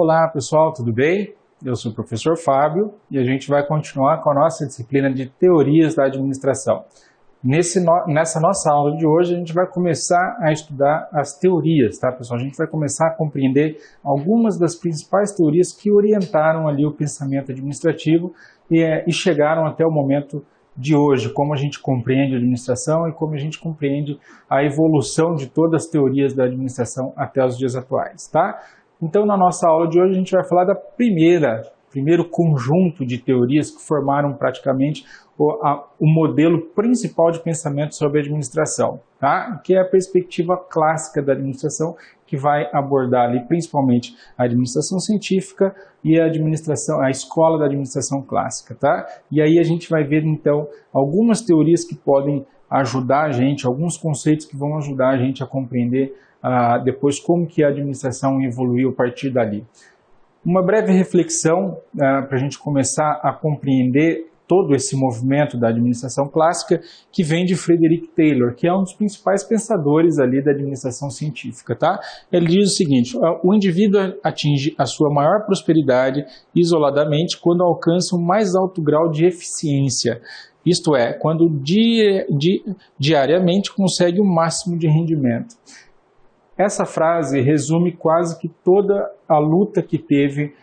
Olá pessoal, tudo bem? Eu sou o professor Fábio e a gente vai continuar com a nossa disciplina de teorias da administração. Nessa nossa aula de hoje a gente vai começar a estudar as teorias, tá pessoal? A gente vai começar a compreender algumas das principais teorias que orientaram ali o pensamento administrativo e chegaram até o momento de hoje, como a gente compreende a administração e como a gente compreende a evolução de todas as teorias da administração até os dias atuais, tá? Então, na nossa aula de hoje, a gente vai falar da primeiro conjunto de teorias que formaram praticamente o modelo principal de pensamento sobre a administração, tá? Que é a perspectiva clássica da administração, que vai abordar ali principalmente a administração científica e a escola da administração clássica, tá? E aí a gente vai ver então algumas teorias que podem ajudar a gente, alguns conceitos que vão ajudar a gente a compreender depois como que a administração evoluiu a partir dali. Uma breve reflexão para a gente começar a compreender todo esse movimento da administração clássica que vem de Frederick Taylor, que é um dos principais pensadores ali da administração científica, tá? Ele diz o seguinte: o indivíduo atinge a sua maior prosperidade isoladamente quando alcança o mais alto grau de eficiência, isto é, quando diariamente consegue o máximo de rendimento. Essa frase resume quase que toda a luta que teve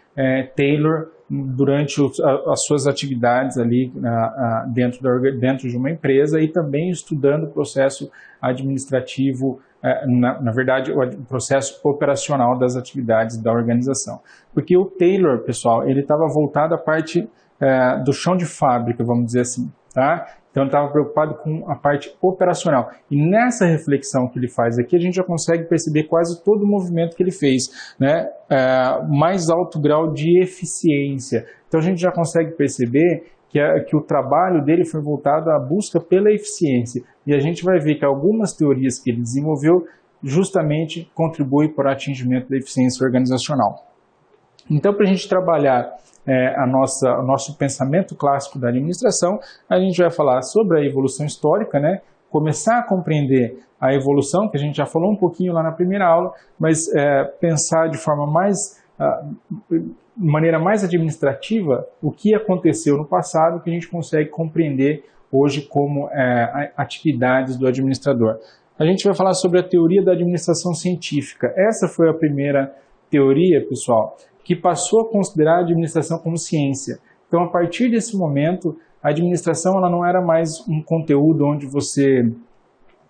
Taylor durante as suas atividades ali dentro de uma empresa e também estudando o processo administrativo, na verdade, o processo operacional das atividades da organização. Porque o Taylor, pessoal, ele estava voltado à parte do chão de fábrica, vamos dizer assim, tá? Então ele estava preocupado com a parte operacional. E nessa reflexão que ele faz aqui, a gente já consegue perceber quase todo o movimento que ele fez, né? Mais alto grau de eficiência. Então a gente já consegue perceber que o trabalho dele foi voltado à busca pela eficiência. E a gente vai ver que algumas teorias que ele desenvolveu justamente contribuem para o atingimento da eficiência organizacional. Então, para a gente trabalhar o nosso pensamento clássico da administração, a gente vai falar sobre a evolução histórica, né? Começar a compreender a evolução, que a gente já falou um pouquinho lá na primeira aula, mas pensar de maneira mais administrativa o que aconteceu no passado, que a gente consegue compreender hoje como atividades do administrador. A gente vai falar sobre a teoria da administração científica. Essa foi a primeira teoria, pessoal, que passou a considerar a administração como ciência. Então, a partir desse momento, a administração ela não era mais um conteúdo onde você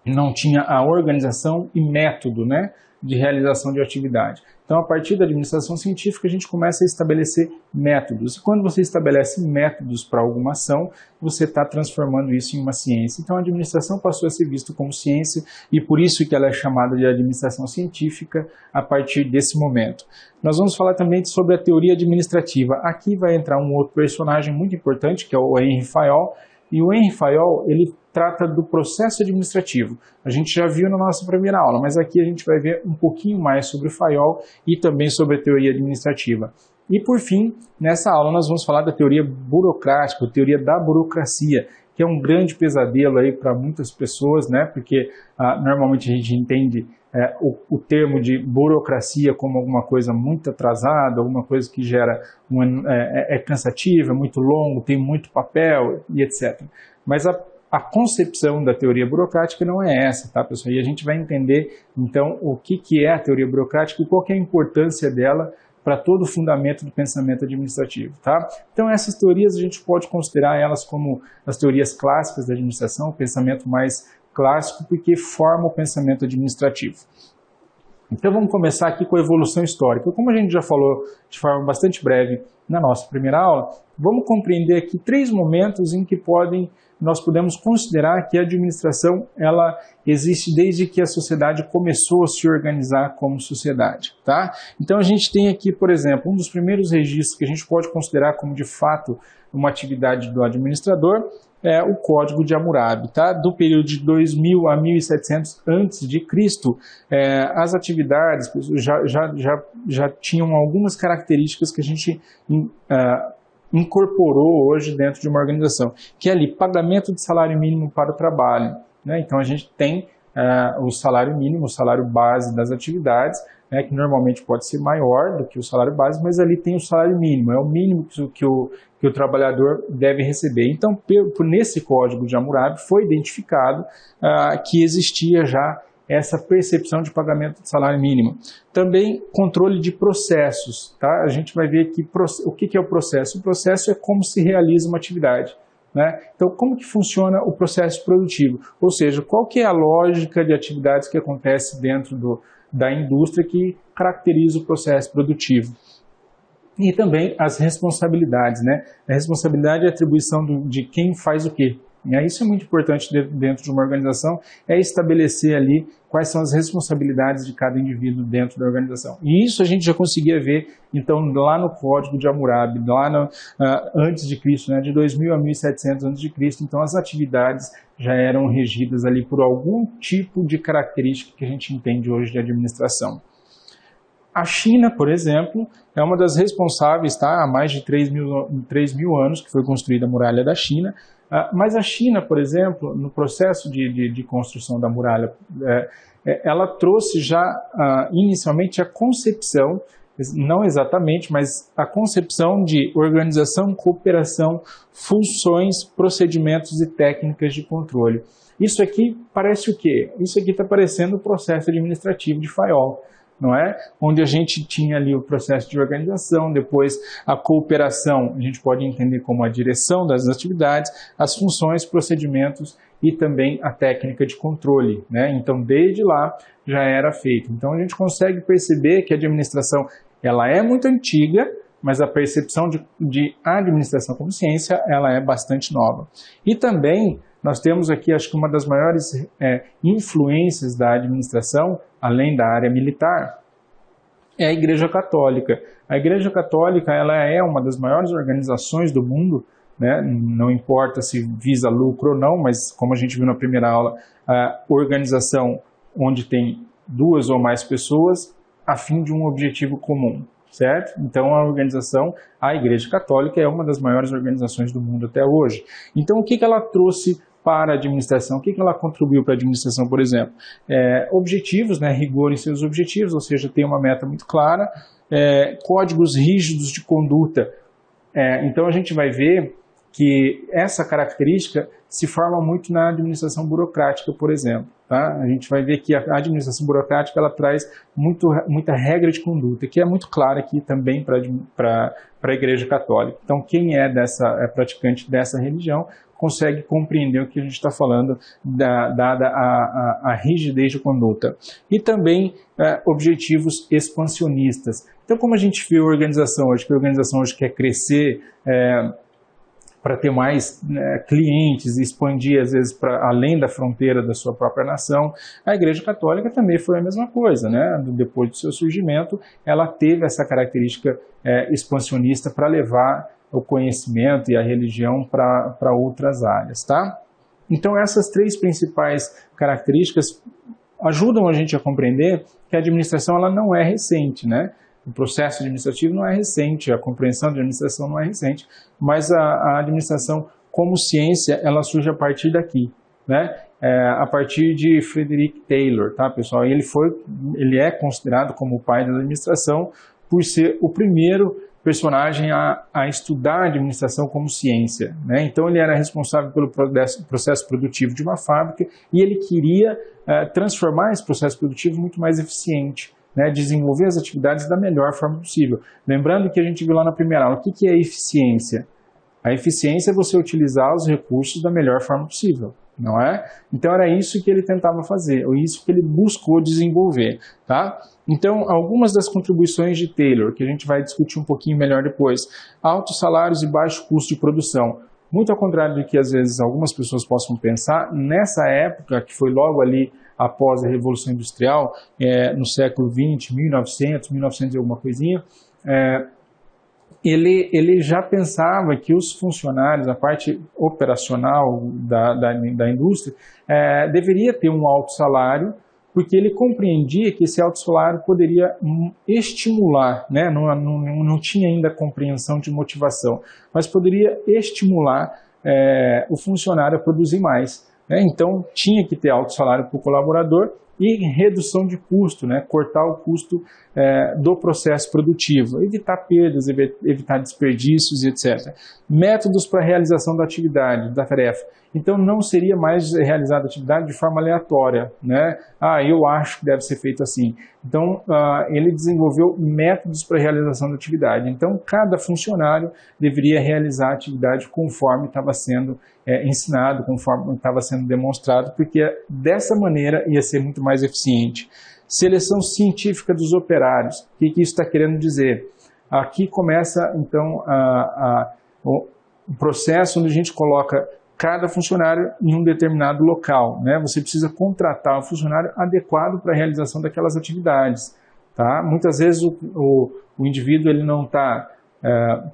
não tinha a organização e método, né, de realização de atividade. Então, a partir da administração científica, a gente começa a estabelecer métodos. E quando você estabelece métodos para alguma ação, você está transformando isso em uma ciência. Então, a administração passou a ser vista como ciência e por isso que ela é chamada de administração científica a partir desse momento. Nós vamos falar também sobre a teoria administrativa. Aqui vai entrar um outro personagem muito importante, que é o Henry Fayol. E o Henry Fayol, ele trata do processo administrativo. A gente já viu na nossa primeira aula, mas aqui a gente vai ver um pouquinho mais sobre o Fayol e também sobre a teoria administrativa. E por fim, nessa aula nós vamos falar da teoria burocrática, a teoria da burocracia, que é um grande pesadelo aí para muitas pessoas, né? Porque normalmente a gente entende o termo de burocracia como alguma coisa muito atrasada, alguma coisa que gera é cansativa, é muito longo, tem muito papel e etc. Mas a concepção da teoria burocrática não é essa, tá, pessoal? E a gente vai entender, então, o que é a teoria burocrática e qual que é a importância dela para todo o fundamento do pensamento administrativo, tá? Então, essas teorias a gente pode considerar elas como as teorias clássicas da administração, o pensamento mais clássico, porque forma o pensamento administrativo. Então vamos começar aqui com a evolução histórica. Como a gente já falou de forma bastante breve na nossa primeira aula, vamos compreender aqui 3 momentos em que nós podemos considerar que a administração ela existe desde que a sociedade começou a se organizar como sociedade, tá? Então a gente tem aqui, por exemplo, um dos primeiros registros que a gente pode considerar como de fato uma atividade do administrador é o Código de Hammurabi, tá? Do período de 2000 a 1700 a.C., as atividades já tinham algumas características que a gente incorporou hoje dentro de uma organização, que é ali pagamento de salário mínimo para o trabalho, né? Então a gente tem o salário mínimo, o salário base das atividades, né, que normalmente pode ser maior do que o salário base, mas ali tem o salário mínimo, é o mínimo que o trabalhador deve receber. Então, nesse código de Hammurabi foi identificado que existia já essa percepção de pagamento de salário mínimo. Também controle de processos, tá? A gente vai ver que o que é o processo? O processo é como se realiza uma atividade, né? Então, como que funciona o processo produtivo? Ou seja, qual que é a lógica de atividades que acontece dentro da indústria que caracteriza o processo produtivo? E também as responsabilidades, né? A responsabilidade é a atribuição de quem faz o quê. Isso é muito importante dentro de uma organização, é estabelecer ali quais são as responsabilidades de cada indivíduo dentro da organização. E isso a gente já conseguia ver, então, lá no Código de Hammurabi, lá antes de Cristo, né, de 2000 a 1700 antes de Cristo, então as atividades já eram regidas ali por algum tipo de característica que a gente entende hoje de administração. A China, por exemplo, é uma das responsáveis, tá, há mais de 3 mil anos que foi construída a Muralha da China, mas a China, por exemplo, no processo de construção da muralha, ela trouxe já inicialmente a concepção, não exatamente, mas a concepção de organização, cooperação, funções, procedimentos e técnicas de controle. Isso aqui parece o quê? Isso aqui está parecendo o processo administrativo de Fayol, não é? Onde a gente tinha ali o processo de organização, depois a cooperação, a gente pode entender como a direção das atividades, as funções, procedimentos e também a técnica de controle, né? Então, desde lá já era feito. Então, a gente consegue perceber que a administração ela é muito antiga, mas a percepção de administração como ciência ela é bastante nova. E também nós temos aqui, acho que uma das maiores influências da administração, além da área militar, é a Igreja Católica. A Igreja Católica ela é uma das maiores organizações do mundo, né? Não importa se visa lucro ou não, mas como a gente viu na primeira aula, a organização onde tem 2 ou mais pessoas a fim de um objetivo comum, certo? Então a organização, a Igreja Católica é uma das maiores organizações do mundo até hoje. Então o que ela trouxe para a administração? O que ela contribuiu para a administração, por exemplo? Objetivos, né, rigor em seus objetivos, ou seja, tem uma meta muito clara, códigos rígidos de conduta. Então a gente vai ver que essa característica se forma muito na administração burocrática, por exemplo. Tá? A gente vai ver que a administração burocrática ela traz muita regra de conduta, que é muito clara aqui também para a Igreja Católica. Então quem é praticante dessa religião consegue compreender o que a gente está falando, dada a rigidez de conduta. E também objetivos expansionistas. Então, como a gente vê a organização hoje, que a organização hoje quer crescer para ter mais clientes, expandir às vezes para além da fronteira da sua própria nação, a Igreja Católica também foi a mesma coisa, né? Depois do seu surgimento, ela teve essa característica expansionista para levar o conhecimento e a religião para outras áreas, tá? Então essas 3 principais características ajudam a gente a compreender que a administração ela não é recente, né? O processo administrativo não é recente, a compreensão de administração não é recente, mas a administração como ciência ela surge a partir daqui, né? A partir de Frederick Taylor, tá, pessoal? Ele é considerado como o pai da administração por ser o primeiro personagem a estudar a administração como ciência, né? Então ele era responsável pelo processo produtivo de uma fábrica e ele queria transformar esse processo produtivo muito mais eficiente, né? Desenvolver as atividades da melhor forma possível. Lembrando que a gente viu lá na primeira aula, o que é eficiência? A eficiência é você utilizar os recursos da melhor forma possível, não é? Então era isso que ele tentava fazer, ou isso que ele buscou desenvolver, tá? Então, algumas das contribuições de Taylor, que a gente vai discutir um pouquinho melhor depois. Altos salários e baixo custo de produção. Muito ao contrário do que às vezes algumas pessoas possam pensar, nessa época, que foi logo ali após a Revolução Industrial, no século XX, 1900 e alguma coisinha, ele já pensava que os funcionários, a parte operacional da indústria, deveria ter um alto salário, porque ele compreendia que esse alto salário poderia estimular, né? Não tinha ainda a compreensão de motivação, mas poderia estimular o funcionário a produzir mais. né? Então tinha que ter alto salário para o colaborador e redução de custo, né? Cortar o custo do processo produtivo, evitar perdas, evitar desperdícios, etc. Métodos para a realização da atividade, da tarefa. Então não seria mais realizada a atividade de forma aleatória, né? Eu acho que deve ser feito assim. Então ele desenvolveu métodos para a realização da atividade. Então cada funcionário deveria realizar a atividade conforme estava sendo ensinado, conforme estava sendo demonstrado, porque dessa maneira ia ser muito mais eficiente. Seleção científica dos operários. O que isso está querendo dizer? Aqui começa então o processo onde a gente coloca cada funcionário em um determinado local, né? Você precisa contratar um funcionário adequado para a realização daquelas atividades, tá? Muitas vezes o indivíduo ele não está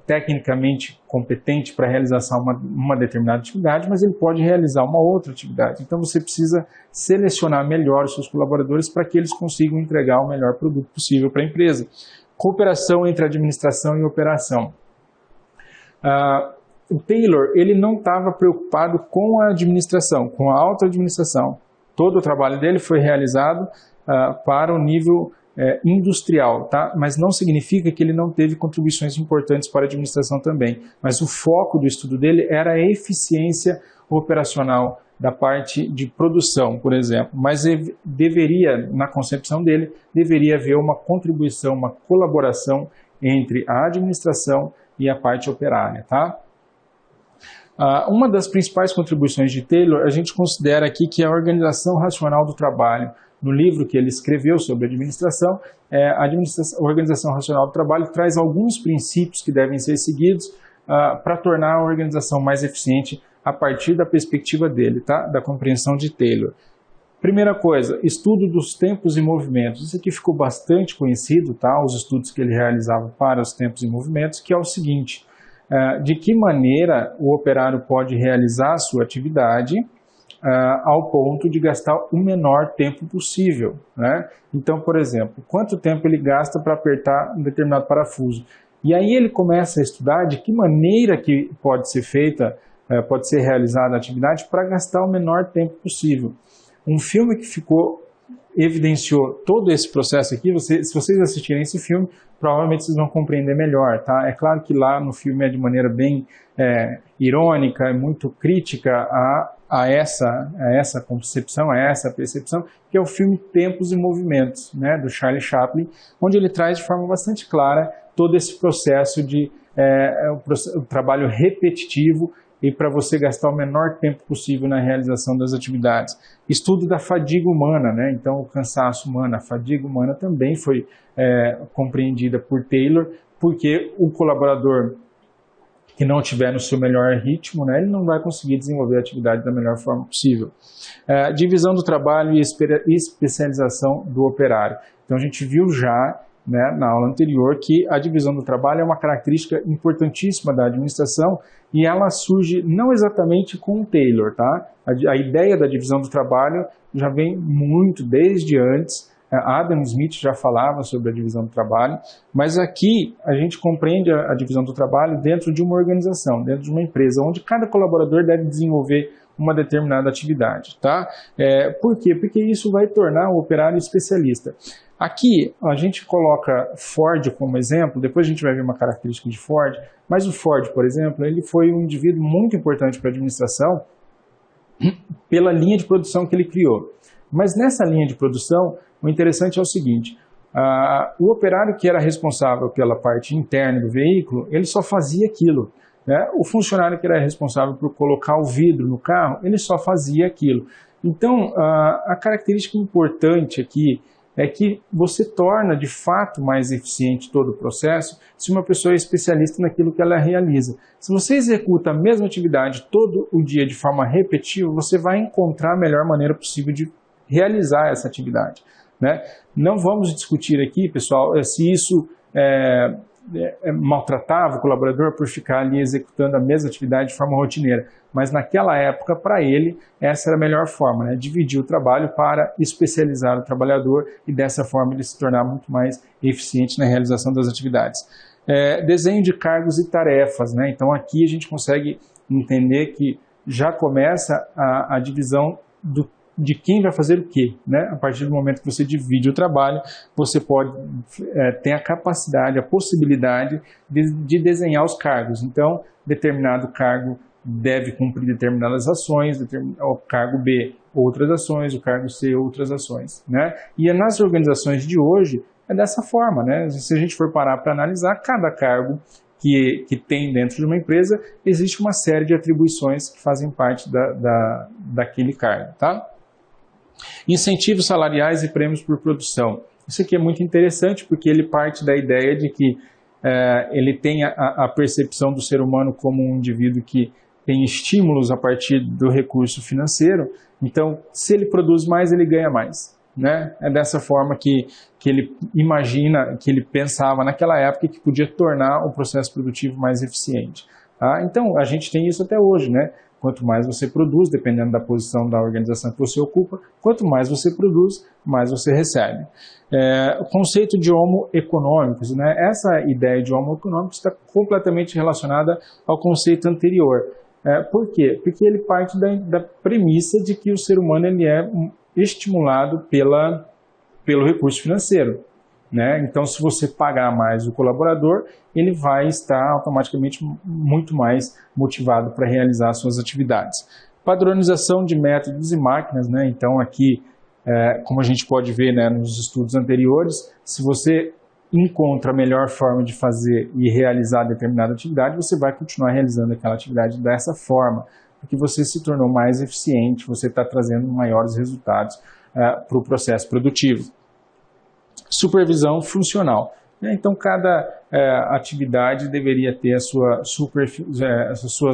tecnicamente competente para realizar uma determinada atividade, mas ele pode realizar uma outra atividade. Então você precisa selecionar melhor os seus colaboradores para que eles consigam entregar o melhor produto possível para a empresa. Cooperação entre administração e operação. O Taylor, ele não estava preocupado com a administração, com a auto-administração. Todo o trabalho dele foi realizado para o nível industrial, tá? Mas não significa que ele não teve contribuições importantes para a administração também. Mas o foco do estudo dele era a eficiência operacional da parte de produção, por exemplo. Mas deveria, na concepção dele, deveria haver uma contribuição, uma colaboração entre a administração e a parte operária, tá? Uma das principais contribuições de Taylor, a gente considera aqui que é a organização racional do trabalho. No livro que ele escreveu sobre administração, a organização racional do trabalho traz alguns princípios que devem ser seguidos para tornar a organização mais eficiente a partir da perspectiva dele, tá? Da compreensão de Taylor. Primeira coisa, estudo dos tempos e movimentos. Isso aqui ficou bastante conhecido, tá? Os estudos que ele realizava para os tempos e movimentos, que é o seguinte: de que maneira o operário pode realizar a sua atividade ao ponto de gastar o menor tempo possível, né? Então, por exemplo, quanto tempo ele gasta para apertar um determinado parafuso? E aí ele começa a estudar de que maneira que pode ser feita, pode ser realizada a atividade para gastar o menor tempo possível. Um filme que evidenciou todo esse processo aqui, se vocês assistirem esse filme, provavelmente vocês vão compreender melhor, tá? É claro que lá no filme é de maneira bem irônica, é muito crítica a essa concepção, a essa percepção, que é o filme Tempos e Movimentos, né, do Charlie Chaplin, onde ele traz de forma bastante clara todo esse processo de o trabalho repetitivo e para você gastar o menor tempo possível na realização das atividades. Estudo da fadiga humana, né? Então o cansaço humano, a fadiga humana também foi compreendida por Taylor, porque o colaborador que não estiver no seu melhor ritmo, né, ele não vai conseguir desenvolver a atividade da melhor forma possível. Divisão do trabalho e especialização do operário. Então a gente viu já, né, na aula anterior, que a divisão do trabalho é uma característica importantíssima da administração e ela surge não exatamente com o Taylor, tá? A ideia da divisão do trabalho já vem muito desde antes. Adam Smith já falava sobre a divisão do trabalho, mas aqui a gente compreende a divisão do trabalho dentro de uma organização, dentro de uma empresa, onde cada colaborador deve desenvolver uma determinada atividade, tá? Por quê? Porque isso vai tornar o operário especialista. Aqui a gente coloca Ford como exemplo, depois a gente vai ver uma característica de Ford, mas o Ford, por exemplo, ele foi um indivíduo muito importante para a administração pela linha de produção que ele criou. Mas nessa linha de produção, o interessante é o seguinte: o operário que era responsável pela parte interna do veículo, ele só fazia aquilo, né? O funcionário que era responsável por colocar o vidro no carro, ele só fazia aquilo. Então, a característica importante aqui é que você torna de fato mais eficiente todo o processo se uma pessoa é especialista naquilo que ela realiza. Se você executa a mesma atividade todo o dia de forma repetitiva, você vai encontrar a melhor maneira possível de realizar essa atividade, né? Não vamos discutir aqui, pessoal, se isso maltratava o colaborador por ficar ali executando a mesma atividade de forma rotineira, mas naquela época, para ele, essa era a melhor forma, né? Dividir o trabalho para especializar o trabalhador e dessa forma ele se tornar muito mais eficiente na realização das atividades. Desenho de cargos e tarefas, né? Então aqui a gente consegue entender que já começa a divisão de quem vai fazer o quê, né? A partir do momento que você divide o trabalho, você pode ter a capacidade, a possibilidade de desenhar os cargos. Então, determinado cargo deve cumprir determinadas ações, o cargo B outras ações, o cargo C outras ações, né? E nas organizações de hoje é dessa forma, né? Se a gente for parar para analisar, cada cargo que tem dentro de uma empresa, existe uma série de atribuições que fazem parte daquele cargo, tá? Incentivos salariais e prêmios por produção. Isso aqui é muito interessante porque ele parte da ideia de que ele tem a percepção do ser humano como um indivíduo que tem estímulos a partir do recurso financeiro. Então, se ele produz mais, ele ganha mais, né? É dessa forma que ele imagina, que ele pensava naquela época que podia tornar o processo produtivo mais eficiente. Tá? Então, a gente tem isso até hoje, né? Quanto mais você produz, dependendo da posição da organização que você ocupa, quanto mais você produz, mais você recebe. O conceito de homo econômicos, né? Essa ideia de homo econômicos está completamente relacionada ao conceito anterior. Por quê? Porque ele parte da premissa de que o ser humano ele é estimulado pelo recurso financeiro, né? Então, se você pagar mais o colaborador, ele vai estar automaticamente muito mais motivado para realizar suas atividades. Padronização de métodos e máquinas, né? Então, aqui, como a gente pode ver, né, nos estudos anteriores, se você encontra a melhor forma de fazer e realizar determinada atividade, você vai continuar realizando aquela atividade dessa forma, porque você se tornou mais eficiente, você está trazendo maiores resultados para o processo produtivo. Supervisão funcional. Então, cada atividade deveria ter a sua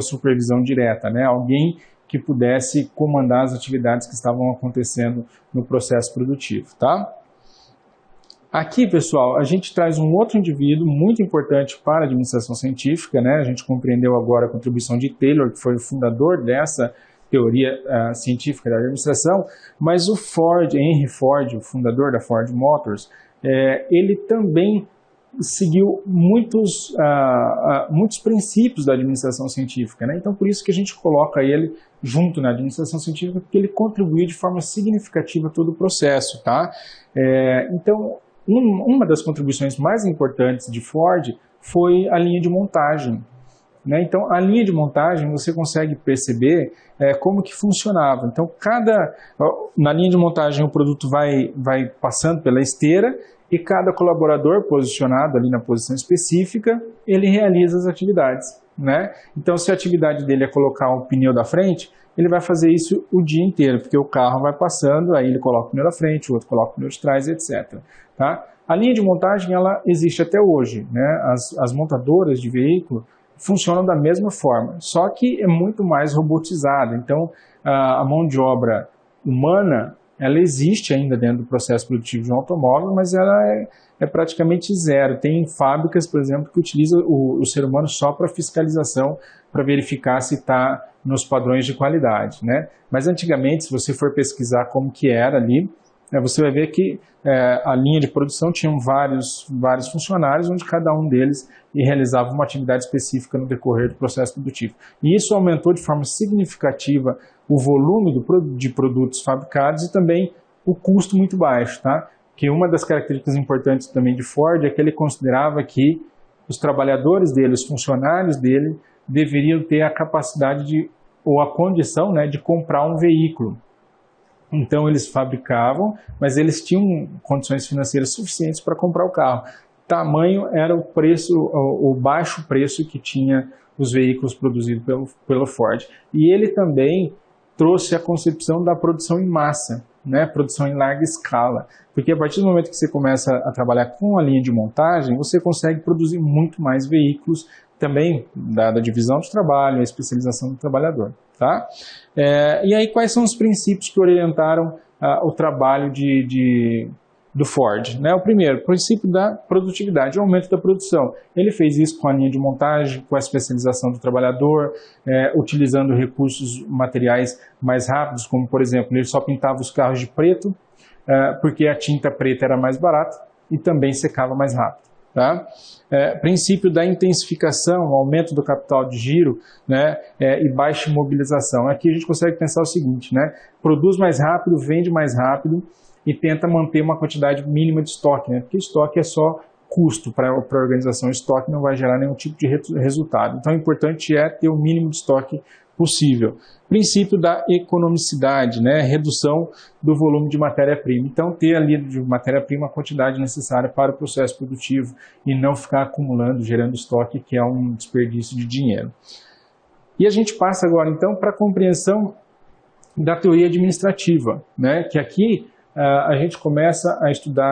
supervisão direta, né? Alguém que pudesse comandar as atividades que estavam acontecendo no processo produtivo, tá? Aqui, pessoal, a gente traz um outro indivíduo muito importante para a administração científica, né? A gente compreendeu agora a contribuição de Taylor, que foi o fundador dessa teoria científica da administração, mas o Henry Ford, o fundador da Ford Motors, ele também seguiu muitos princípios da administração científica, né? Então, por isso que a gente coloca ele junto na administração científica, porque ele contribuiu de forma significativa a todo o processo, tá? Então, uma das contribuições mais importantes de Ford foi a linha de montagem, né? Então, a linha de montagem, você consegue perceber como que funcionava. Então, na linha de montagem, o produto vai passando pela esteira e cada colaborador posicionado ali na posição específica, ele realiza as atividades, né? Então, se a atividade dele é colocar um pneu da frente, ele vai fazer isso o dia inteiro, porque o carro vai passando, aí ele coloca o pneu da frente, o outro coloca o pneu de trás, etc. Tá? A linha de montagem, ela existe até hoje, né? As montadoras de veículo funcionam da mesma forma, só que é muito mais robotizada. Então, a mão de obra humana, ela existe ainda dentro do processo produtivo de um automóvel, mas ela é praticamente zero. Tem fábricas, por exemplo, que utilizam o ser humano só para fiscalização, para verificar se está nos padrões de qualidade, né? Mas antigamente, se você for pesquisar como que era ali, você vai ver que a linha de produção tinha vários funcionários, onde cada um deles realizava uma atividade específica no decorrer do processo produtivo. E isso aumentou de forma significativa o volume de produtos fabricados e também o custo muito baixo, tá? Que uma das características importantes também de Ford é que ele considerava que os trabalhadores dele, os funcionários dele, deveriam ter a capacidade ou a condição, né, de comprar um veículo. Então eles fabricavam, mas eles tinham condições financeiras suficientes para comprar o carro. Tamanho era o preço, o baixo preço que tinha os veículos produzidos pelo Ford. E ele também trouxe a concepção da produção em massa, né? Produção em larga escala. Porque a partir do momento que você começa a trabalhar com a linha de montagem, você consegue produzir muito mais veículos, também dada a divisão de trabalho, a especialização do trabalhador. Tá? E aí, quais são os princípios que orientaram o trabalho do Ford? Né? O primeiro, o princípio da produtividade, o aumento da produção. Ele fez isso com a linha de montagem, com a especialização do trabalhador, utilizando recursos materiais mais rápidos, como, por exemplo, ele só pintava os carros de preto, porque a tinta preta era mais barata e também secava mais rápido. tá? Princípio da intensificação, aumento do capital de giro, né, e baixa imobilização. Aqui a gente consegue pensar o seguinte, né, produz mais rápido, vende mais rápido e tenta manter uma quantidade mínima de estoque, né, porque estoque é só custo para a organização, estoque não vai gerar nenhum tipo de resultado. Então o importante é ter o mínimo de estoque possível. Princípio da economicidade, né? Redução do volume de matéria-prima. Então, ter ali de matéria-prima a quantidade necessária para o processo produtivo e não ficar acumulando, gerando estoque, que é um desperdício de dinheiro. E a gente passa agora, então, para a compreensão da teoria administrativa, né? Que aqui a gente começa a estudar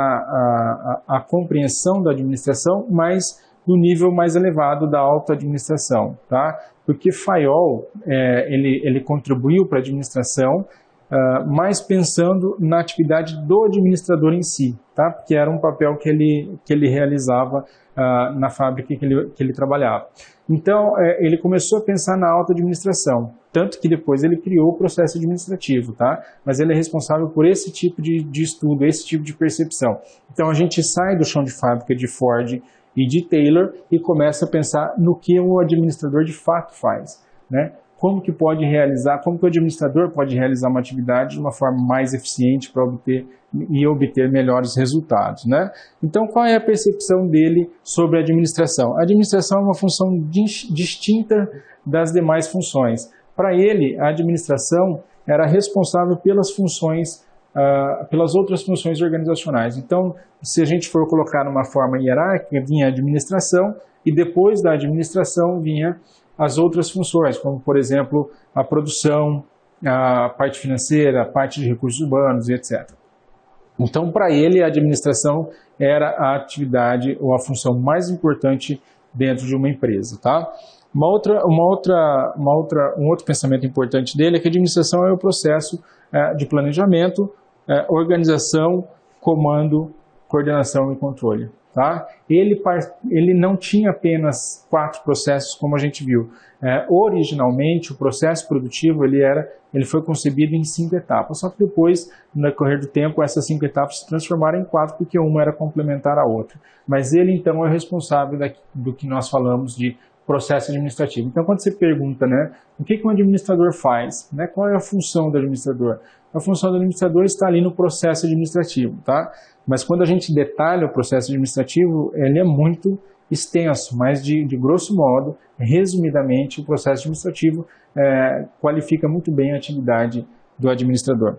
a compreensão da administração, mas do nível mais elevado da auto-administração, tá? Porque Fayol, ele contribuiu para a administração, mas pensando na atividade do administrador em si, tá? Porque era um papel que ele realizava na fábrica que ele trabalhava. Então, ele começou a pensar na auto-administração, tanto que depois ele criou o processo administrativo, tá? Mas ele é responsável por esse tipo de estudo, esse tipo de percepção. Então, a gente sai do chão de fábrica de Ford e de Taylor e começa a pensar no que o administrador de fato faz, né? Como que o administrador pode realizar uma atividade de uma forma mais eficiente para obter melhores resultados, né? Então, qual é a percepção dele sobre a administração? A administração é uma função distinta das demais funções. Para ele, a administração era responsável pelas funções pelas outras funções organizacionais. Então, se a gente for colocar numa forma hierárquica, vinha a administração e depois da administração vinha as outras funções, como, por exemplo, a produção, a parte financeira, a parte de recursos humanos, etc. Então, para ele, a administração era a atividade ou a função mais importante dentro de uma empresa, tá? Um outro pensamento importante dele é que a administração é o processo de planejamento, organização, comando, coordenação e controle. Tá? Ele não tinha apenas 4 processos, como a gente viu. Originalmente, o processo produtivo ele foi concebido em 5 etapas, só que depois, no decorrer do tempo, essas 5 etapas se transformaram em 4, porque uma era complementar à outra. Mas ele, então, é responsável do que nós falamos de processo administrativo. Então, quando você pergunta, né, o que um administrador faz, né, qual é a função do administrador? A função do administrador está ali no processo administrativo, tá? Mas quando a gente detalha o processo administrativo, ele é muito extenso, mas de grosso modo, resumidamente, o processo administrativo qualifica muito bem a atividade do administrador.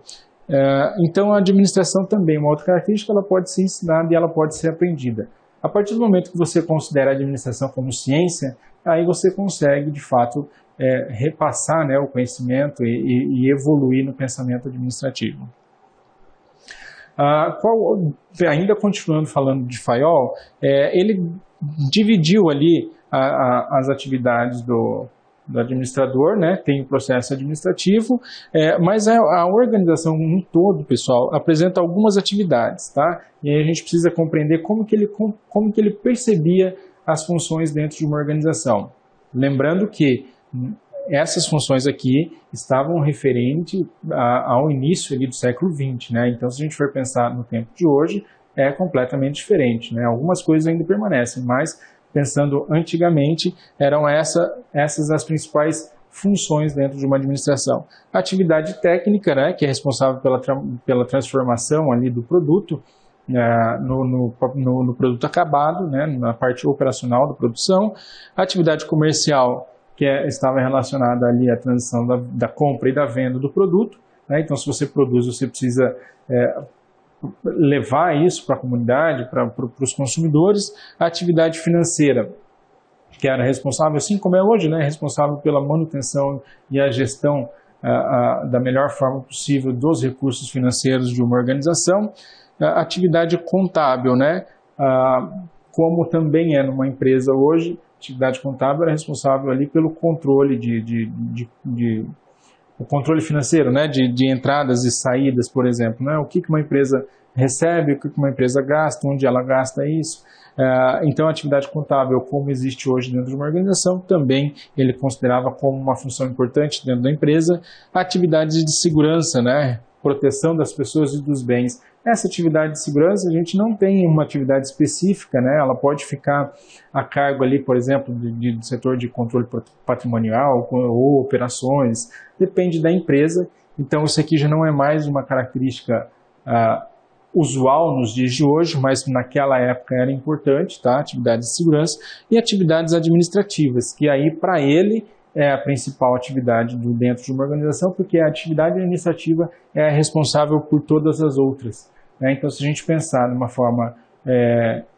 Então, a administração também, uma outra característica, ela pode ser ensinada e ela pode ser aprendida. A partir do momento que você considera a administração como ciência, aí você consegue, de fato, repassar, né, o conhecimento e evoluir no pensamento administrativo. Ainda continuando falando de Fayol, ele dividiu ali as atividades do administrador, né? Tem o processo administrativo, mas a organização como um todo, pessoal, apresenta algumas atividades, tá? E aí a gente precisa compreender como que ele percebia as funções dentro de uma organização. Lembrando que essas funções aqui estavam referentes ao início ali do século XX, né? Então, se a gente for pensar no tempo de hoje, é completamente diferente, né? Algumas coisas ainda permanecem, mas pensando antigamente, eram essas as principais funções dentro de uma administração. A atividade técnica, né, que é responsável pela transformação ali do produto no produto acabado, né, na parte operacional da produção. A atividade comercial, que estava relacionada ali à transição da compra e da venda do produto, né? Então, se você produz, você precisa levar isso para a comunidade, para os consumidores. A atividade financeira, que era responsável, assim como é hoje, né, responsável pela manutenção e a gestão da melhor forma possível dos recursos financeiros de uma organização. A atividade contábil, né, como também é numa empresa hoje, a atividade contábil era responsável ali pelo controle o controle financeiro, né, de entradas e saídas, por exemplo, né, o que uma empresa recebe, o que uma empresa gasta, onde ela gasta isso. Então, a atividade contábil, como existe hoje dentro de uma organização, também ele considerava como uma função importante dentro da empresa. Atividades de segurança, né, proteção das pessoas e dos bens. Essa atividade de segurança, a gente não tem uma atividade específica, né? Ela pode ficar a cargo ali, por exemplo, do setor de controle patrimonial ou operações, depende da empresa. Então, isso aqui já não é mais uma característica usual nos dias de hoje, mas naquela época era importante, tá? Atividades de segurança e atividades administrativas, que aí para ele é a principal atividade dentro de uma organização, porque a atividade administrativa é responsável por todas as outras, né? Então, se a gente pensar de uma forma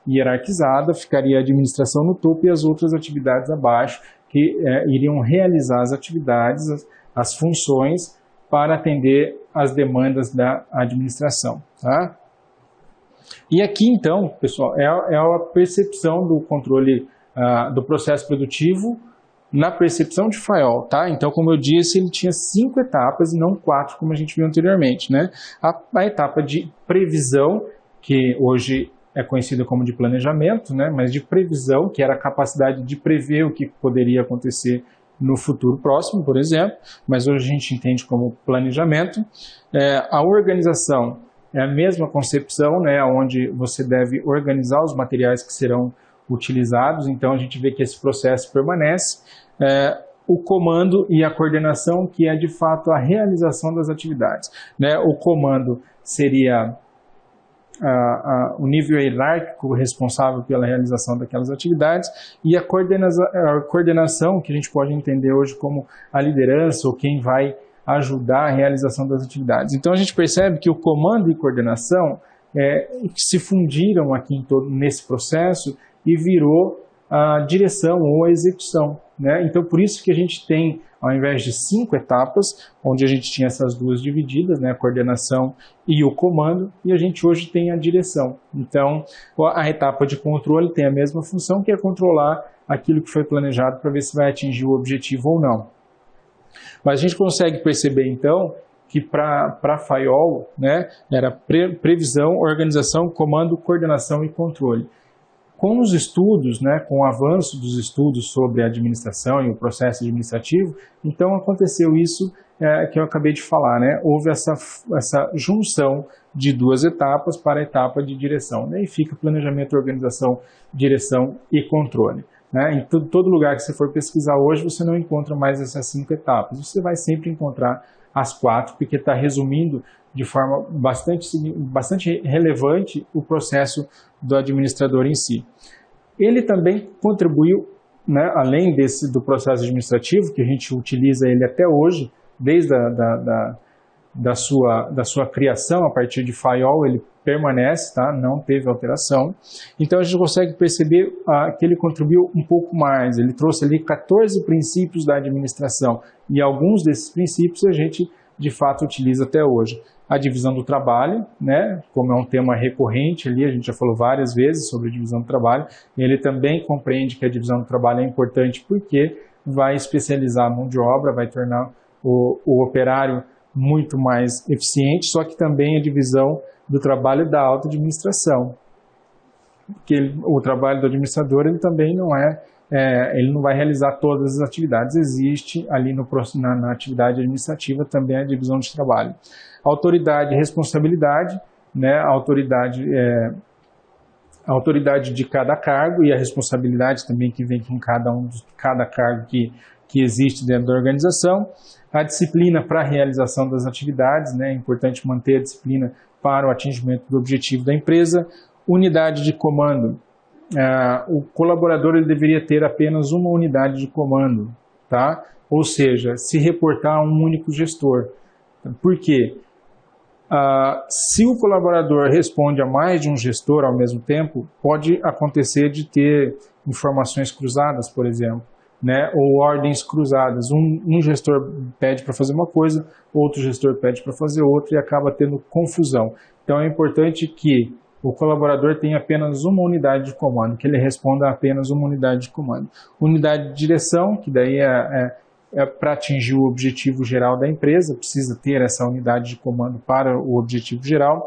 hierarquizada, ficaria a administração no topo e as outras atividades abaixo, que iriam realizar as atividades, as funções para atender as demandas da administração, tá? E aqui, então, pessoal, é a percepção do controle do processo produtivo na percepção de Fayol, tá? Então, como eu disse, ele tinha 5 etapas e não 4, como a gente viu anteriormente, né? A etapa de previsão, que hoje é conhecida como de planejamento, né? Mas de previsão, que era a capacidade de prever o que poderia acontecer no futuro próximo, por exemplo, mas hoje a gente entende como planejamento. A organização é a mesma concepção, né? Onde você deve organizar os materiais que serão utilizados, então a gente vê que esse processo permanece. O comando e a coordenação, que é de fato a realização das atividades, né? O comando seria o nível hierárquico responsável pela realização daquelas atividades, e a coordenação, que a gente pode entender hoje como a liderança ou quem vai ajudar a realização das atividades. Então a gente percebe que o comando e coordenação se fundiram aqui nesse processo e virou a direção ou a execução, né? Então por isso que a gente tem, ao invés de 5 etapas, onde a gente tinha essas duas divididas, né, a coordenação e o comando, e a gente hoje tem a direção. Então a etapa de controle tem a mesma função, que é controlar aquilo que foi planejado para ver se vai atingir o objetivo ou não. Mas a gente consegue perceber então que para Fayol, né, era previsão, organização, comando, coordenação e controle. Com os estudos, né, com o avanço dos estudos sobre a administração e o processo administrativo, então aconteceu isso que eu acabei de falar, né? Houve essa junção de 2 etapas para a etapa de direção, né? E fica planejamento, organização, direção e controle, né? Em todo lugar que você for pesquisar hoje, você não encontra mais essas 5 etapas, você vai sempre encontrar as 4, porque está resumindo de forma bastante relevante o processo do administrador em si. Ele também contribuiu, né, além do processo administrativo, que a gente utiliza ele até hoje, desde da sua criação, a partir de Fayol, ele permanece, tá? Não teve alteração. Então a gente consegue perceber que ele contribuiu um pouco mais, ele trouxe ali 14 princípios da administração, e alguns desses princípios a gente de fato utiliza até hoje. A divisão do trabalho, né, como é um tema recorrente ali, a gente já falou várias vezes sobre a divisão do trabalho, ele também compreende que a divisão do trabalho é importante porque vai especializar a mão de obra, vai tornar o operário muito mais eficiente, só que também a divisão do trabalho da alta administração, porque o trabalho do administrador ele também ele não vai realizar todas as atividades, existe ali na atividade administrativa também a divisão de trabalho. Autoridade e responsabilidade, né? A autoridade de cada cargo e a responsabilidade também que vem com cada cargo que existe dentro da organização. A disciplina para a realização das atividades, né? É importante manter a disciplina para o atingimento do objetivo da empresa. Unidade de comando. O colaborador ele deveria ter apenas uma unidade de comando, tá? Ou seja, se reportar a um único gestor. Por quê? Se o colaborador responde a mais de um gestor ao mesmo tempo, pode acontecer de ter informações cruzadas, por exemplo, né? Ou ordens cruzadas. Um gestor pede para fazer uma coisa, outro gestor pede para fazer outra e acaba tendo confusão. Então é importante que o colaborador tenha apenas uma unidade de comando, que ele responda a apenas uma unidade de comando. Unidade de direção, que daí para atingir o objetivo geral da empresa, precisa ter essa unidade de comando para o objetivo geral.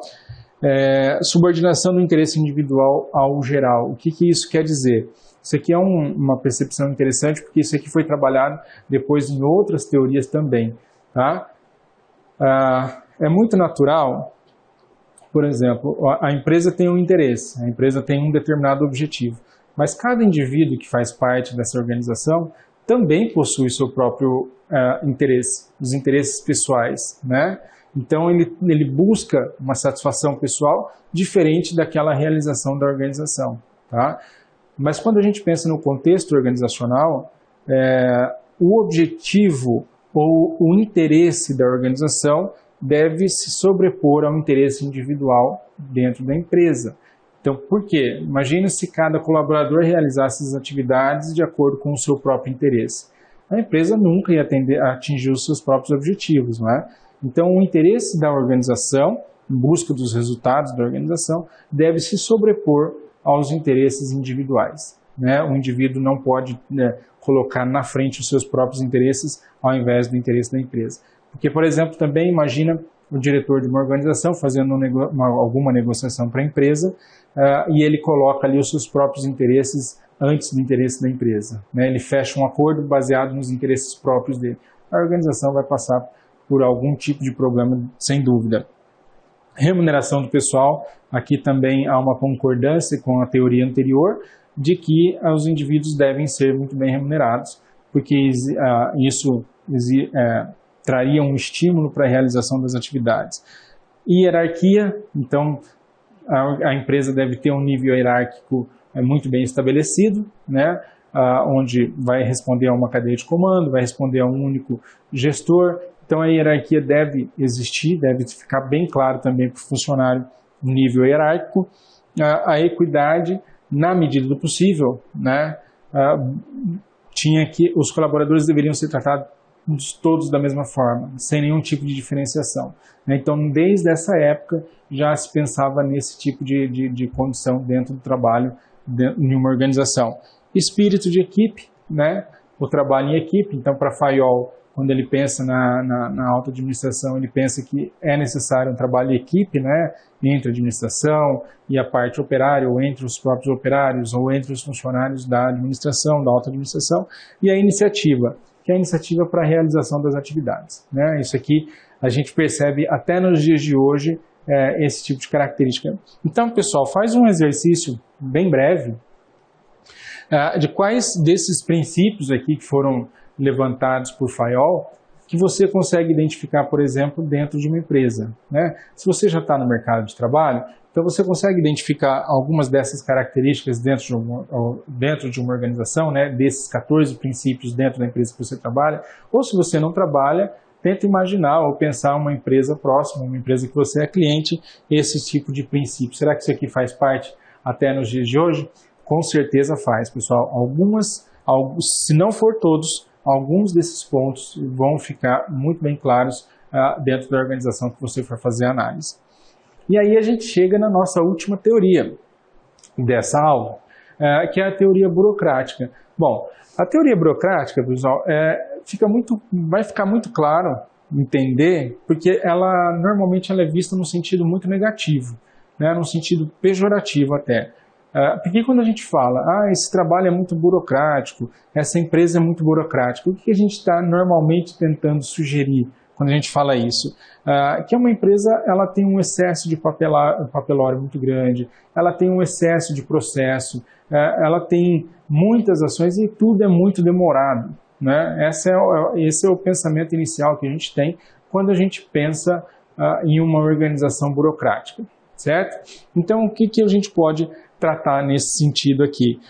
Subordinação do interesse individual ao geral. O que isso quer dizer? Isso aqui é uma percepção interessante, porque isso aqui foi trabalhado depois em outras teorias também, tá? É muito natural, por exemplo, a empresa tem um interesse, a empresa tem um determinado objetivo, mas cada indivíduo que faz parte dessa organização também possui seu próprio interesse, os interesses pessoais, né? Então ele busca uma satisfação pessoal diferente daquela realização da organização, tá? Mas quando a gente pensa no contexto organizacional, o objetivo ou o interesse da organização deve se sobrepor ao interesse individual dentro da empresa. Então, por quê? Imagina se cada colaborador realizasse as atividades de acordo com o seu próprio interesse. A empresa nunca ia atingir os seus próprios objetivos, não é? Então, o interesse da organização, em busca dos resultados da organização, deve se sobrepor aos interesses individuais, né? O indivíduo não pode, colocar na frente os seus próprios interesses ao invés do interesse da empresa. Porque, por exemplo, também imagina o diretor de uma organização fazendo alguma negociação para a empresa e ele coloca ali os seus próprios interesses antes do interesse da empresa, né? Ele fecha um acordo baseado nos interesses próprios dele. A organização vai passar por algum tipo de problema, sem dúvida. Remuneração do pessoal, aqui também há uma concordância com a teoria anterior de que os indivíduos devem ser muito bem remunerados, porque isso traria um estímulo para a realização das atividades. Hierarquia, então a empresa deve ter um nível hierárquico muito bem estabelecido, né? Onde vai responder a uma cadeia de comando, vai responder a um único gestor. Então a hierarquia deve existir, deve ficar bem claro também para o funcionário o nível hierárquico. A equidade, na medida do possível, né? Os colaboradores deveriam ser tratados todos da mesma forma, sem nenhum tipo de diferenciação, né? Então, desde essa época, já se pensava nesse tipo de condição dentro do trabalho em uma organização. Espírito de equipe, né? O trabalho em equipe. Então, para Fayol, quando ele pensa na alta administração, ele pensa que é necessário um trabalho em equipe, né? Entre a administração e a parte operária, ou entre os próprios operários, ou entre os funcionários da administração, da alta administração, e a iniciativa, que é a iniciativa para a realização das atividades, né? Isso aqui a gente percebe até nos dias de hoje, esse tipo de característica. Então, pessoal, faz um exercício bem breve de quais desses princípios aqui que foram levantados por Fayol que você consegue identificar, por exemplo, dentro de uma empresa, né? Se você já está no mercado de trabalho, então você consegue identificar algumas dessas características dentro de uma organização, né? Desses 14 princípios dentro da empresa que você trabalha, ou se você não trabalha, tenta imaginar ou pensar uma empresa próxima, uma empresa que você é cliente, esse tipo de princípio. Será que isso aqui faz parte até nos dias de hoje? Com certeza faz, pessoal. Se não for todos, alguns desses pontos vão ficar muito bem claros dentro da organização que você for fazer a análise. E aí a gente chega na nossa última teoria dessa aula, que é a teoria burocrática. Bom, a teoria burocrática, pessoal, vai ficar muito claro entender, porque ela normalmente é vista no sentido muito negativo, né, no sentido pejorativo até. Porque quando a gente fala, esse trabalho é muito burocrático, essa empresa é muito burocrática, o que a gente está normalmente tentando sugerir quando a gente fala isso? Que uma empresa ela tem um excesso de papelório muito grande, ela tem um excesso de processo, ela tem muitas ações e tudo é muito demorado, né? Esse é o pensamento inicial que a gente tem quando a gente pensa em uma organização burocrática, certo? Então, o que a gente pode tratar nesse sentido aqui?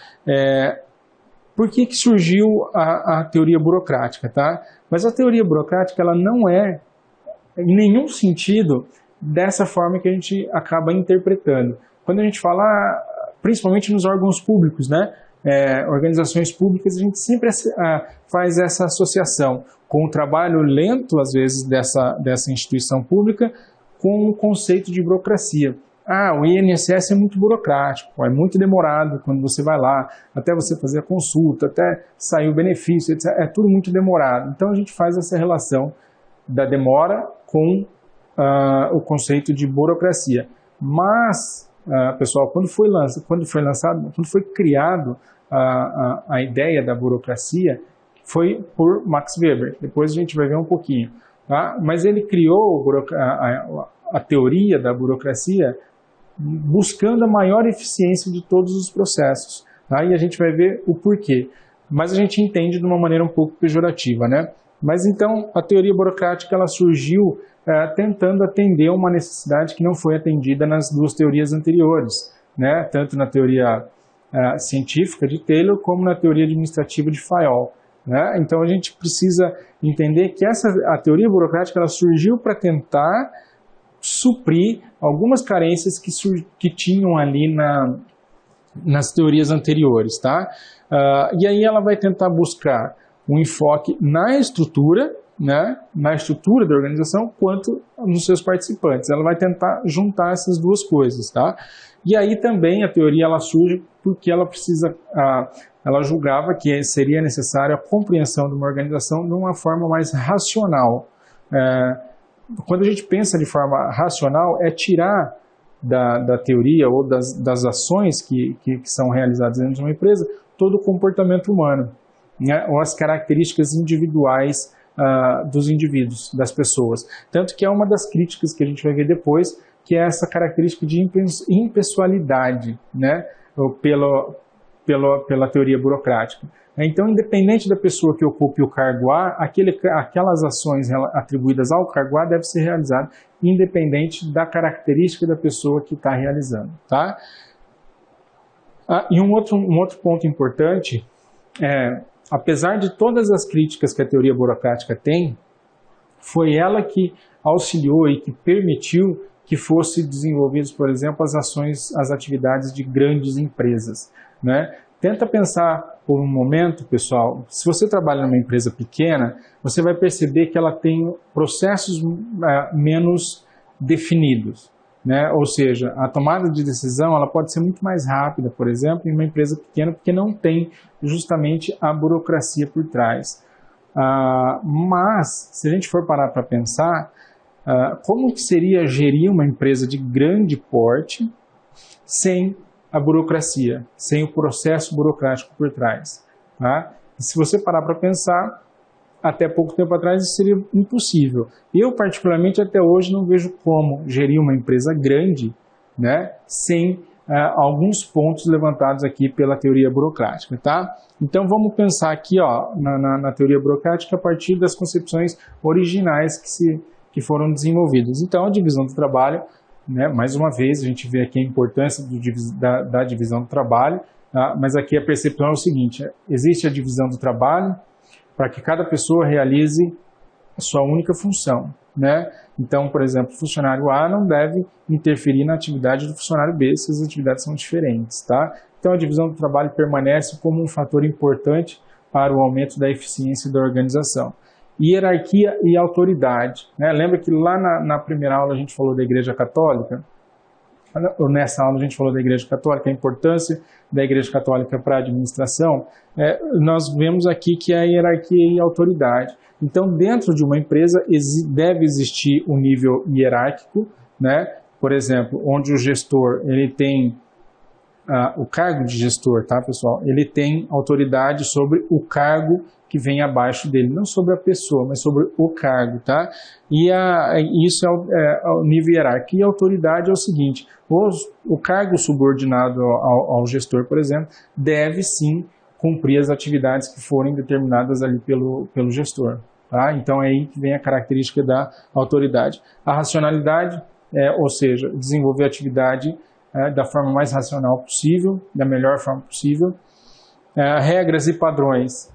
Por que surgiu a teoria burocrática, tá? Mas a teoria burocrática ela não é, em nenhum sentido, dessa forma que a gente acaba interpretando. Quando a gente fala, principalmente nos órgãos públicos, né? Organizações públicas, a gente sempre faz essa associação com o trabalho lento, às vezes, dessa instituição pública, com o conceito de burocracia. O INSS é muito burocrático, é muito demorado quando você vai lá, até você fazer a consulta, até sair o benefício, etc. É tudo muito demorado. Então a gente faz essa relação da demora com o conceito de burocracia. Mas, pessoal, quando foi criado a ideia da burocracia, foi por Max Weber. Depois a gente vai ver um pouquinho. tá? Mas ele criou a teoria da burocracia buscando a maior eficiência de todos os processos, tá? E a gente vai ver o porquê. Mas a gente entende de uma maneira um pouco pejorativa, né? Mas então a teoria burocrática ela surgiu tentando atender uma necessidade que não foi atendida nas duas teorias anteriores, né? Tanto na teoria científica de Taylor como na teoria administrativa de Fayol, né? Então a gente precisa entender que a teoria burocrática ela surgiu para tentar suprir algumas carências que tinham ali nas teorias anteriores, tá? E aí ela vai tentar buscar um enfoque na estrutura, né? Na estrutura da organização, quanto nos seus participantes. Ela vai tentar juntar essas duas coisas, tá? E aí também a teoria ela surge porque ela precisa, ela julgava que seria necessária a compreensão de uma organização de uma forma mais racional. Quando a gente pensa de forma racional, é tirar da teoria ou das ações que são realizadas dentro de uma empresa todo o comportamento humano, né? Ou as características individuais dos indivíduos, das pessoas. Tanto que é uma das críticas que a gente vai ver depois, que é essa característica de impessoalidade, né? Pela teoria burocrática. Então, independente da pessoa que ocupe o cargo A, aquelas ações atribuídas ao cargo A devem ser realizadas independente da característica da pessoa que está realizando, tá? E um outro ponto importante apesar de todas as críticas que a teoria burocrática tem, foi ela que auxiliou e que permitiu que fossem desenvolvidas, por exemplo, as atividades de grandes empresas, né? Tenta pensar por um momento, pessoal, se você trabalha numa empresa pequena, você vai perceber que ela tem processos menos definidos, né? Ou seja, a tomada de decisão ela pode ser muito mais rápida, por exemplo, em uma empresa pequena, porque não tem justamente a burocracia por trás. Mas, se a gente for parar para pensar, como que seria gerir uma empresa de grande porte sem a burocracia, sem o processo burocrático por trás, tá? E se você parar para pensar, até pouco tempo atrás isso seria impossível. Eu, particularmente, até hoje não vejo como gerir uma empresa grande, né, sem alguns pontos levantados aqui pela teoria burocrática, tá? Então vamos pensar aqui, ó, na teoria burocrática a partir das concepções originais que foram desenvolvidas. Então a divisão do trabalho, né, mais uma vez a gente vê aqui a importância da divisão do trabalho, tá? Mas aqui a percepção é o seguinte: existe a divisão do trabalho para que cada pessoa realize a sua única função, né? Então, por exemplo, o funcionário A não deve interferir na atividade do funcionário B se as atividades são diferentes, tá? Então, a divisão do trabalho permanece como um fator importante para o aumento da eficiência da organização. Hierarquia e autoridade, né? Lembra que lá na primeira aula a gente falou da Igreja Católica? Nessa aula a gente falou da Igreja Católica, a importância da Igreja Católica para a administração. Nós vemos aqui que é a hierarquia e a autoridade. Então, dentro de uma empresa deve existir um nível hierárquico, né? Por exemplo, onde o gestor ele tem o cargo de gestor, tá, pessoal? Ele tem autoridade sobre o cargo que vem abaixo dele, não sobre a pessoa, mas sobre o cargo, tá? E isso é o nível hierárquico. E a autoridade é o seguinte: o cargo subordinado ao gestor, por exemplo, deve sim cumprir as atividades que forem determinadas ali pelo gestor, tá? Então é aí que vem a característica da autoridade. A racionalidade, ou seja, desenvolver a atividade da forma mais racional possível, da melhor forma possível. Regras e padrões.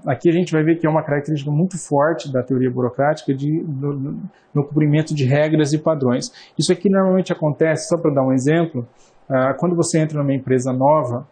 Aqui a gente vai ver que é uma característica muito forte da teoria burocrática no cumprimento de regras e padrões. Isso aqui normalmente acontece, só para dar um exemplo, quando você entra numa empresa nova,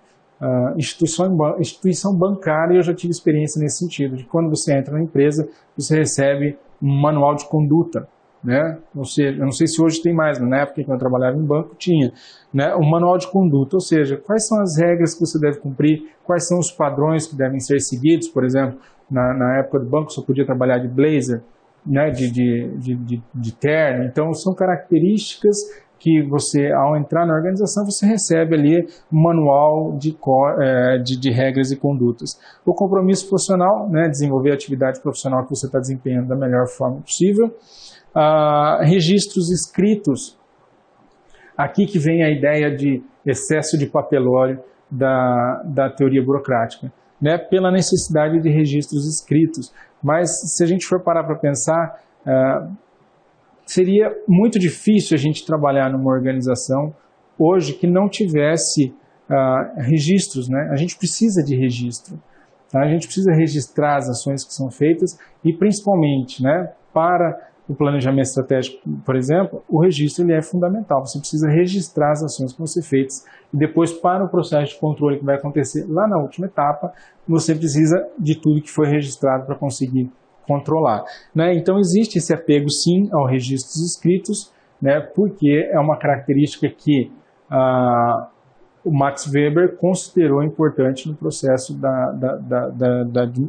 instituição bancária, eu já tive experiência nesse sentido, de quando você entra na empresa, você recebe um manual de conduta, né? Ou seja, eu não sei se hoje tem mais, mas na época que eu trabalhava em banco tinha, né, um manual de conduta, ou seja, quais são as regras que você deve cumprir, quais são os padrões que devem ser seguidos. Por exemplo, na época do banco só podia trabalhar de blazer, né, de terno. Então são características que você, ao entrar na organização, você recebe ali um manual de regras e condutas. O compromisso profissional, né, desenvolver a atividade profissional que você está desempenhando da melhor forma possível. Registros escritos, aqui que vem a ideia de excesso de papelório da teoria burocrática, né, pela necessidade de registros escritos. Mas se a gente for parar para pensar, seria muito difícil a gente trabalhar numa organização hoje que não tivesse registros, né? A gente precisa de registro, tá? A gente precisa registrar as ações que são feitas e principalmente, né, para o planejamento estratégico, por exemplo, o registro ele é fundamental. Você precisa registrar as ações que vão ser feitas e depois, para o processo de controle que vai acontecer lá na última etapa, você precisa de tudo que foi registrado para conseguir controlar, né? Então existe esse apego sim aos registros escritos, né, porque é uma característica que o Max Weber considerou importante no processo da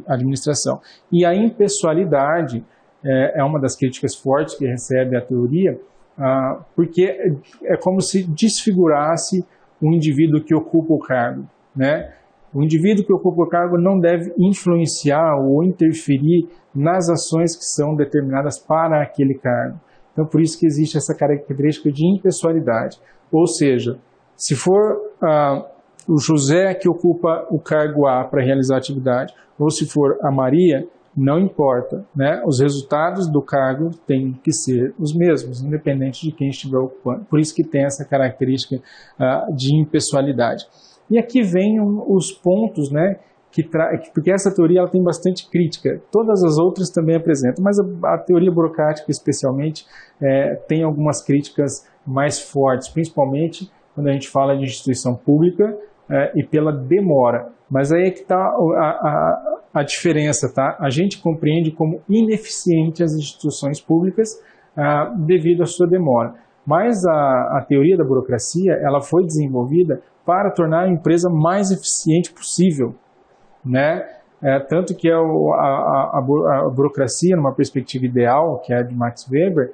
administração. E a impessoalidade é uma das críticas fortes que recebe a teoria, porque é como se desfigurasse o indivíduo que ocupa o cargo, né? O indivíduo que ocupa o cargo não deve influenciar ou interferir nas ações que são determinadas para aquele cargo. Então, por isso que existe essa característica de impessoalidade. Ou seja, se for o José que ocupa o cargo A para realizar a atividade, ou se for a Maria, não importa, né? Os resultados do cargo têm que ser os mesmos, independente de quem estiver ocupando. Por isso que tem essa característica de impessoalidade. E aqui vem os pontos, né, porque essa teoria ela tem bastante crítica, todas as outras também apresentam, mas a teoria burocrática especialmente tem algumas críticas mais fortes, principalmente quando a gente fala de instituição pública e pela demora. Mas aí é que está a diferença, tá? A gente compreende como ineficiente as instituições públicas devido à sua demora. Mas a teoria da burocracia ela foi desenvolvida para tornar a empresa mais eficiente possível, né? Tanto que a burocracia, numa perspectiva ideal, que é a de Max Weber,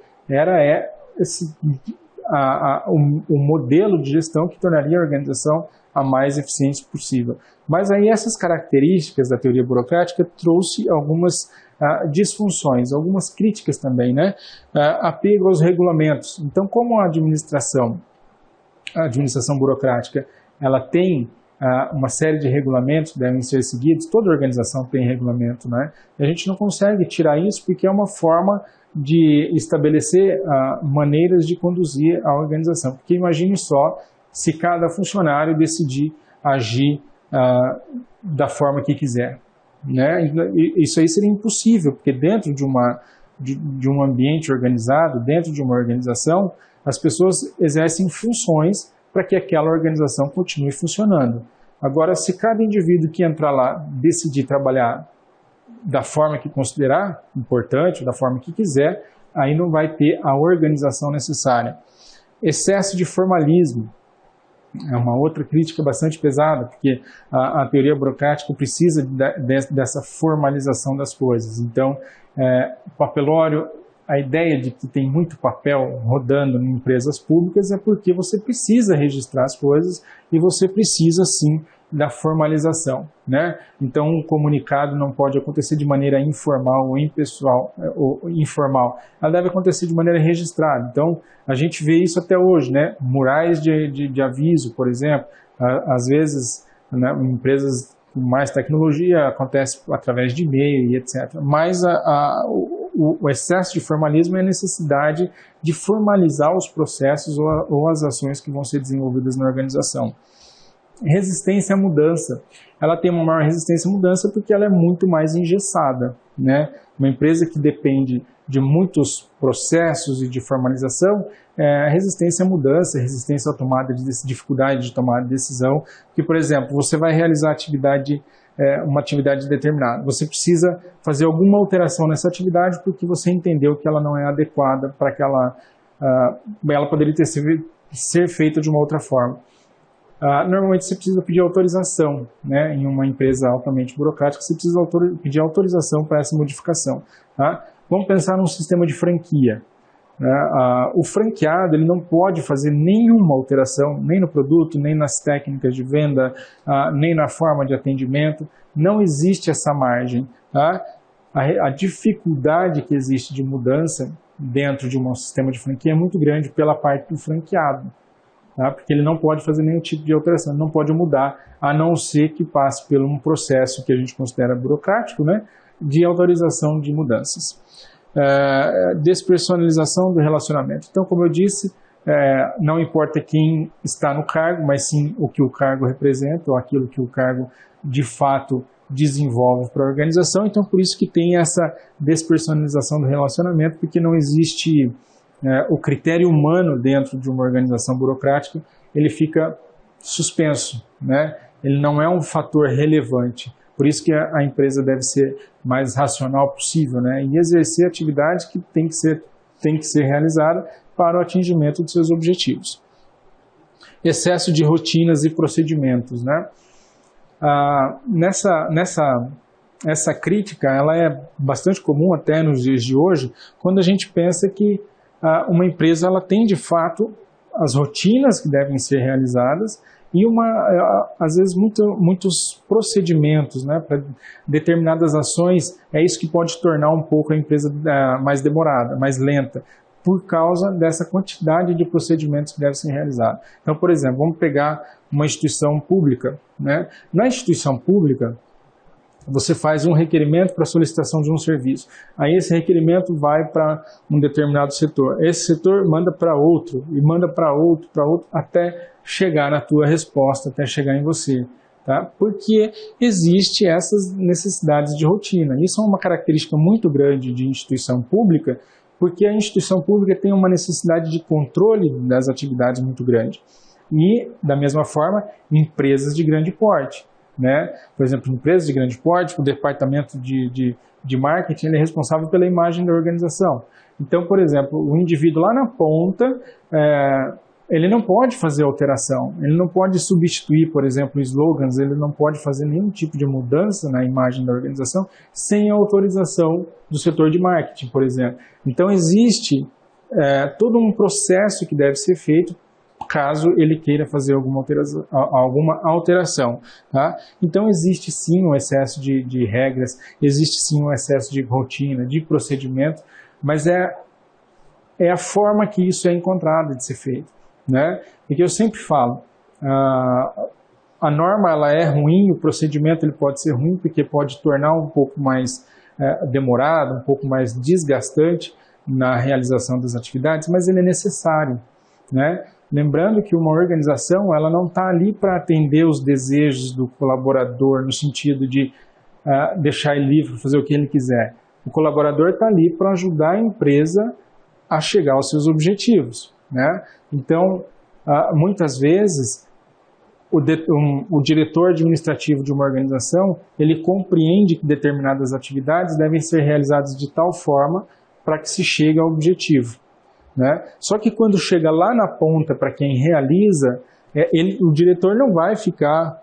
o modelo de gestão que tornaria a organização a mais eficiente possível. Mas aí essas características da teoria burocrática trouxe algumas disfunções, algumas críticas também, né? Apego aos regulamentos. Então, como a administração burocrática, ela tem uma série de regulamentos que devem ser seguidos, toda organização tem regulamento, né? E a gente não consegue tirar isso porque é uma forma de estabelecer maneiras de conduzir a organização. Porque imagine só se cada funcionário decidir agir da forma que quiser, né? Isso aí seria impossível, porque dentro de um ambiente organizado, dentro de uma organização, as pessoas exercem funções para que aquela organização continue funcionando. Agora, se cada indivíduo que entrar lá decidir trabalhar da forma que considerar importante, da forma que quiser, aí não vai ter a organização necessária. Excesso de formalismo é uma outra crítica bastante pesada, porque a teoria burocrática precisa dessa formalização das coisas. Então, o papelório, a ideia de que tem muito papel rodando em empresas públicas é porque você precisa registrar as coisas e você precisa, sim, da formalização, né? Então, um comunicado não pode acontecer de maneira informal ou impessoal, ou informal. Ela deve acontecer de maneira registrada. Então, a gente vê isso até hoje, né? Murais de aviso, por exemplo. Às vezes, né, empresas com mais tecnologia acontece através de e-mail e etc. Mas o excesso de formalismo é a necessidade de formalizar os processos ou as ações que vão ser desenvolvidas na organização. Resistência à mudança. Ela tem uma maior resistência à mudança porque ela é muito mais engessada, né? Uma empresa que depende de muitos processos e de formalização, resistência à mudança, resistência à tomada de dificuldade de tomar decisão. Que, por exemplo, você vai realizar uma atividade determinada. Você precisa fazer alguma alteração nessa atividade porque você entendeu que ela não é adequada para que ela poderia ser feita de uma outra forma. Normalmente você precisa pedir autorização, né? Em uma empresa altamente burocrática, você precisa pedir autorização para essa modificação, tá? Vamos pensar num sistema de franquia. né? O franqueado ele não pode fazer nenhuma alteração, nem no produto, nem nas técnicas de venda, nem na forma de atendimento. Não existe essa margem. Tá? A dificuldade que existe de mudança dentro de um sistema de franquia é muito grande pela parte do franqueado. Tá? Porque ele não pode fazer nenhum tipo de alteração, não pode mudar, a não ser que passe por um processo que a gente considera burocrático, né, de autorização de mudanças. Despersonalização do relacionamento. Então, como eu disse, não importa quem está no cargo, mas sim o que o cargo representa, ou aquilo que o cargo de fato desenvolve para a organização. Então, por isso que tem essa despersonalização do relacionamento, porque não existe o critério humano dentro de uma organização burocrática, ele fica suspenso, né? Ele não é um fator relevante. Por isso que a empresa deve ser mais racional possível, né? E exercer atividade que tem que ser realizada para o atingimento dos seus objetivos. Excesso de rotinas e procedimentos, né? Essa crítica ela é bastante comum até nos dias de hoje, quando a gente pensa que uma empresa ela tem de fato as rotinas que devem ser realizadas e às vezes muitos procedimentos, né, para determinadas ações. É isso que pode tornar um pouco a empresa mais demorada, mais lenta, por causa dessa quantidade de procedimentos que devem ser realizados. Então, por exemplo, vamos pegar uma instituição pública, né? Na instituição pública, você faz um requerimento para solicitação de um serviço. Aí esse requerimento vai para um determinado setor. Esse setor manda para outro, e manda para outro, até chegar na tua resposta, até chegar em você. Tá? Porque existe essas necessidades de rotina. Isso é uma característica muito grande de instituição pública, porque a instituição pública tem uma necessidade de controle das atividades muito grande. E, da mesma forma, empresas de grande porte. Né? Por exemplo, empresas de grande porte, o departamento de marketing ele é responsável pela imagem da organização. Então, por exemplo, o indivíduo lá na ponta, ele não pode fazer alteração, ele não pode substituir, por exemplo, slogans, ele não pode fazer nenhum tipo de mudança na imagem da organização sem a autorização do setor de marketing, por exemplo. Então, existe todo um processo que deve ser feito caso ele queira fazer alguma alteração. Tá? Então, existe sim um excesso de regras, existe sim um excesso de rotina, de procedimento, mas é a forma que isso é encontrado de ser feito. Né? Porque eu sempre falo, a norma ela é ruim, o procedimento ele pode ser ruim, porque pode tornar um pouco mais demorado, um pouco mais desgastante na realização das atividades, mas ele é necessário. Né? Lembrando que uma organização ela não está ali para atender os desejos do colaborador, no sentido de deixar ele livre para fazer o que ele quiser. O colaborador está ali para ajudar a empresa a chegar aos seus objetivos. Né? Então, muitas vezes, o diretor administrativo de uma organização, ele compreende que determinadas atividades devem ser realizadas de tal forma para que se chegue ao objetivo. Né? Só que quando chega lá na ponta para quem realiza, o diretor não vai ficar,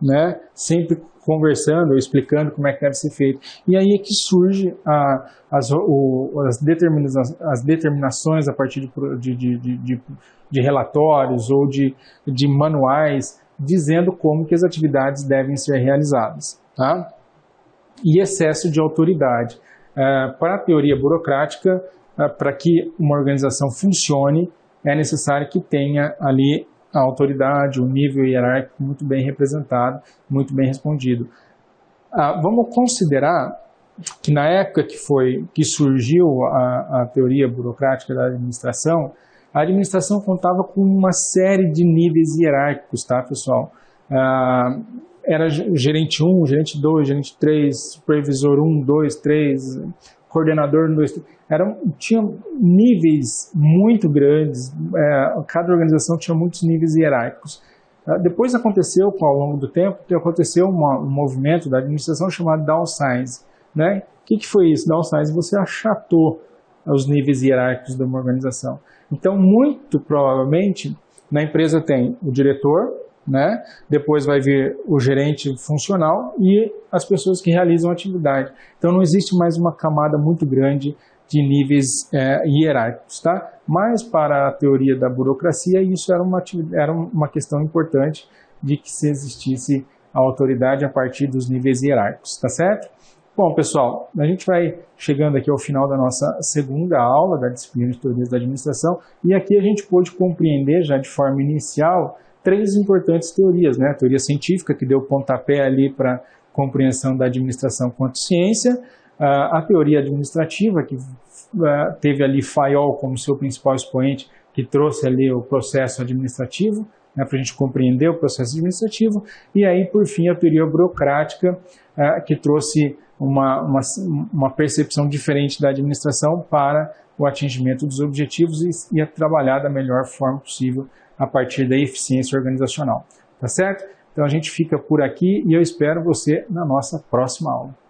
né, sempre conversando ou explicando como é que deve ser feito. E aí é que surge as determinações a partir de relatórios ou de manuais dizendo como que as atividades devem ser realizadas. Tá? E excesso de autoridade. Para a teoria burocrática, para que uma organização funcione, é necessário que tenha ali a autoridade, o nível hierárquico muito bem representado, muito bem respondido. Vamos considerar que na época que surgiu a teoria burocrática da administração, a administração contava com uma série de níveis hierárquicos, tá, pessoal? Era gerente 1, gerente 2, gerente 3, supervisor 1, 2, 3, coordenador 1, 2, 3. Tinha níveis muito grandes, cada organização tinha muitos níveis hierárquicos. Depois aconteceu, ao longo do tempo, aconteceu um movimento da administração chamado downsize. Né? O que foi isso? Downsize, você achatou os níveis hierárquicos de uma organização. Então, muito provavelmente, na empresa tem o diretor, né? Depois vai vir o gerente funcional e as pessoas que realizam a atividade. Então, não existe mais uma camada muito grande de níveis hierárquicos, tá? Mas para a teoria da burocracia, isso era uma questão importante de que se existisse a autoridade a partir dos níveis hierárquicos, tá certo? Bom, pessoal, a gente vai chegando aqui ao final da nossa segunda aula da disciplina de teorias da administração e aqui a gente pôde compreender já de forma inicial 3 importantes teorias, né? A teoria científica, que deu pontapé ali para a compreensão da administração quanto ciência, a teoria administrativa, que teve ali Fayol como seu principal expoente, que trouxe ali o processo administrativo, né, para a gente compreender o processo administrativo, e aí, por fim, a teoria burocrática, que trouxe uma percepção diferente da administração para o atingimento dos objetivos e a trabalhar da melhor forma possível a partir da eficiência organizacional. Tá certo? Então a gente fica por aqui e eu espero você na nossa próxima aula.